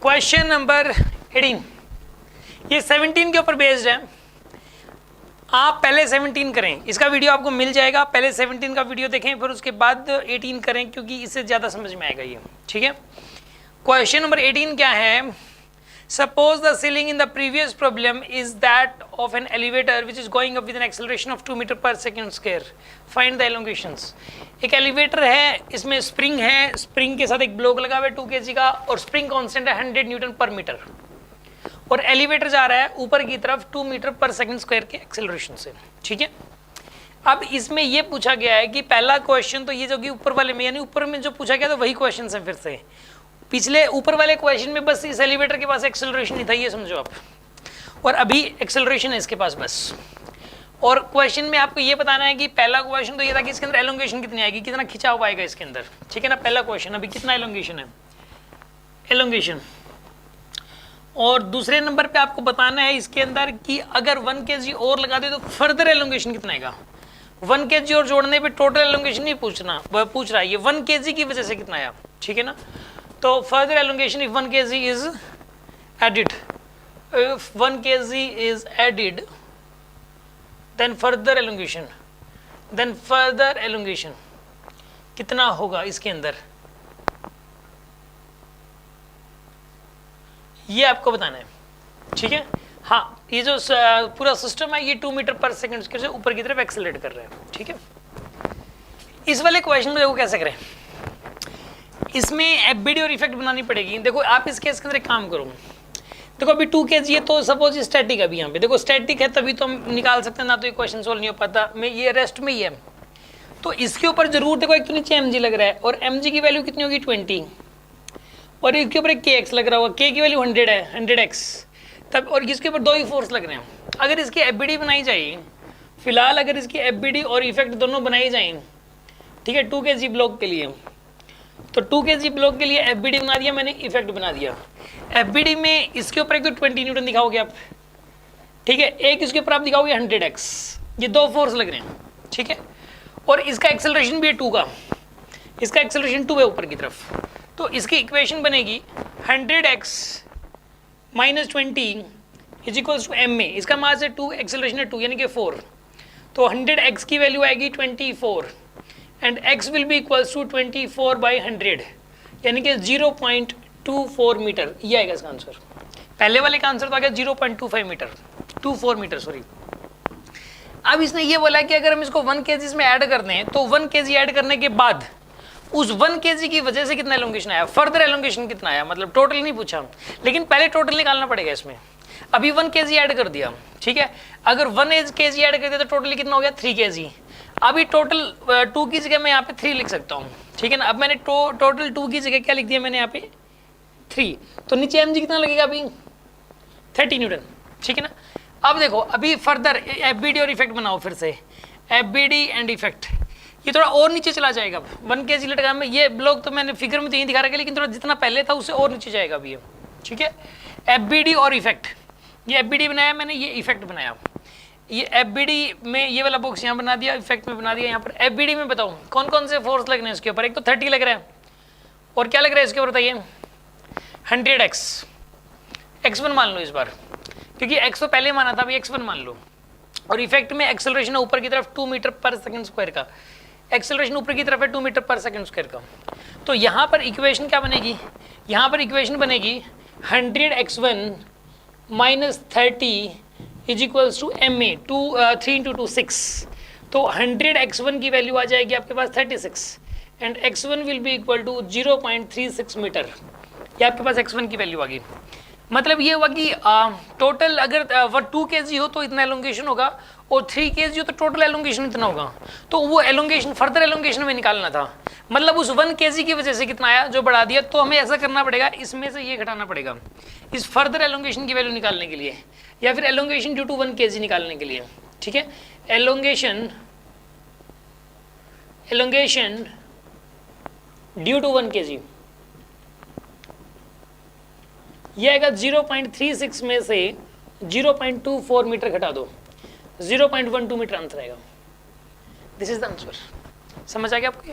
Question number 18, ये 17 के ऊपर बेस्ड है। आप पहले 17 करें, इसका वीडियो आपको मिल जाएगा, पहले 17 का वीडियो देखें फिर उसके बाद 18 करें, क्योंकि इससे ज़्यादा समझ में आएगा ये। ठीक है, क्वेश्चन नंबर 18 क्या है? Suppose the ceiling in the previous problem is that of an elevator which is going up with an acceleration of 2 meter per second square. Find the elongations. एक एलिवेटर है, इसमें स्प्रिंग है, spring के साथ एक block लगा हुआ है 2 kg का, और स्प्रिंग कांस्टेंट है 100 न्यूटन पर मीटर, और एलिवेटर जा रहा है ऊपर की तरफ 2 मीटर पर सेकंड स्क्वायर के एक्सेलरेशन से। ठीक है, अब इसमें ये पूछा गया है कि पहला क्वेश्चन तो ये जो कि ऊपर वाले में, यानी ऊपर में जो पूछा गया था वही क्वेश्चन है फिर से। पिछले ऊपर वाले क्वेश्चन में बस इस एलिवेटर के पास एक्सेलरेशन नहीं था, ये समझो आप, और अभी एक्सेलरेशन है इसके पास बस। और क्वेश्चन में आपको ये बताना है कि पहला क्वेश्चन तो ये था कि इसके अंदर एलोंगेशन कितनी आएगी, कितना खिंचाव आएगा इसके अंदर। ठीक है ना, पहला क्वेश्चन अभी कितना एलोंगेशन है, एलोंगेशन। और दूसरे नंबर पे आपको बताना है इसके अंदर कि अगर 1 kg और लगा दे तो फर्दर एलोंगेशन कितना आएगा। 1 kg और जोड़ने पे टोटल एलोंगेशन नहीं पूछना, वह पूछ रहा है ये 1 kg की वजह से कितना आया। ठीक है ना, तो further elongation if 1 kg is added, if 1 kg is added then further elongation कितना होगा इसके अंदर, ये आपको बताना है। ठीक है, हाँ, ये जो पूरा सिस्टम है ये 2 मीटर पर सेकंड से ऊपर की तरफ एक्सेलरेट कर रहा है। ठीक है, इस वाले क्वेश्चन में देखो कैसे करें, इसमें एफबीडी और इफेक्ट बनानी पड़ेगी। देखो आप इस केस के अंदर एक काम करो, देखो अभी 2 kg है तो सपोज स्टैटिक, अभी यहाँ पे देखो स्टैटिक है तभी तो हम निकाल सकते हैं, ना तो ये क्वेश्चन सोल्व नहीं हो पाता, मैं ये रेस्ट में ही है। तो इसके ऊपर जरूर देखो एक तो नीचे mg लग रहा है, और mg की वैल्यू कितनी होगी 20, और इसके ऊपर एक kx लग रहा होगा, k की वैल्यू 100 है, 100x तब, और इसके ऊपर 2 ही फोर्स लग रहे हैं। अगर इसकी एफबीडी बनाई जाए, फिलहाल अगर इसकी एफबीडी और इफेक्ट दोनों बनाई जाए, ठीक है, 2 kg ब्लॉक के लिए, तो 2 kg ब्लॉक के लिए एफबीडी बना दिया मैंने, इफेक्ट बना दिया। एफबीडी में इसके ऊपर एक तो 20 न्यूटन दिखाओगे आप, ठीक है, एक इसके ऊपर आप दिखाओगे 100x, ये 2 फोर्स लग रहे हैं। ठीक है, और इसका एक्सेलरेशन भी है 2 का, इसका एक्सेलरेशन 2 है ऊपर की तरफ, तो इसकी इक्वेशन बनेगी 100x minus 20 is equals to m में, इसका मास है 2, एक्सेलरेशन है 2 यानी कि 4, तो 100x की वैल्यू आएगी 24 and x will be equals to 24/100 यानी कि 0.24 मीटर, ये आएगा इसका आंसर। पहले वाले का आंसर तो आ गया 0.25 मीटर, 24 मीटर सॉरी। अब इसने ये बोला कि अगर हम इसको 1 kg इसमें ऐड कर दें तो 1 kg ऐड करने के बाद उस 1 kg की वजह से कितना एलोंगेशन आया, फर्दर एलोंगेशन कितना आया, मतलब टोटल नहीं पूछा, लेकिन पहले टोटल निकालना पड़ेगा इसमें। अभी 1 kg ऐड कर दिया, ठीक है, अगर 1 kg ऐड कर दिया तो टोटली कितना हो गया 3 kg। अभी टोटल 2 की जगह मैं यहाँ पे 3 लिख सकता हूँ। ठीक है ना, अब मैंने टोटल 2 की जगह क्या लिख दिया मैंने यहाँ पे 3, तो नीचे mg कितना लगेगा अभी 30 न्यूटन। ठीक है ना, अब देखो अभी फर्दर एफबीडी और इफेक्ट बनाओ फिर से, एफबीडी एंड इफेक्ट, ये थोड़ा और नीचे चला जाएगा। 1 kg लटका में ये ब्लॉक तो मैंने फिगर में तो यही दिखा रखा है, लेकिन थोड़ा जितना पहले था उससे और नीचे जाएगा अभी ये। ठीक है, एफबीडी और इफेक्ट, ये एफबीडी बनाया मैंने, ये इफेक्ट बनाया, ये एफबीडी में ये वाला बॉक्स यहाँ बना दिया, इफेक्ट में बना दिया यहाँ पर। एफबीडी में बताओ कौन कौन से फोर्स लग रहे हैं इसके ऊपर, एक तो 30 लग रहा है, और क्या लग रहा है इसके ऊपर बताइए 100x, x1 मान लो इस बार, क्योंकि x तो पहले माना था, अभी x1 मान लो। और इफेक्ट में एक्सेलरेशन है ऊपर की तरफ 2 मीटर पर सेकंड स्क्वायर का, एक्सेलरेशन ऊपर की तरफ है 2 मीटर पर सेकंड स्क्वायर का। तो यहाँ पर इक्वेशन क्या बनेगी, यहाँ पर इक्वेशन बनेगी 100x1 minus 30 is equals to M A 3 × 2 6, तो 100x1 की वैल्यू आ जाएगी आपके पास 36 and x1 will be equal to 0.36 metre, ये आपके पास x1 की वैल्यू आ गई। मतलब ये हुआ कि टोटल अगर 2 kg हो तो इतना एलोंगेशन होगा, और 3 kg हो तो टोटल एलोंगेशन इतना होगा, तो वो एलोंगेशन फर्दर एलोंगेशन में निकालना था, मतलब उस 1 kg की वजह से कितना आया जो बढ़ा दिया। तो हमें ऐसा करना पड़ेगा, इसमें से ये घटाना पड़ेगा इस फर्दर एलोंगेशन की वैल्यू निकालने के लिए, या फिर एलोंगेशन ड्यू टू 1 kg निकालने के लिए। ठीक है, एलोंगेशन ड्यू टू 1 kg, ये आएगा 0.36 में से 0.24 मीटर घटा दो, 0.12 मीटर आंसर आएगा। This is the answer. समझ आ गया आपको?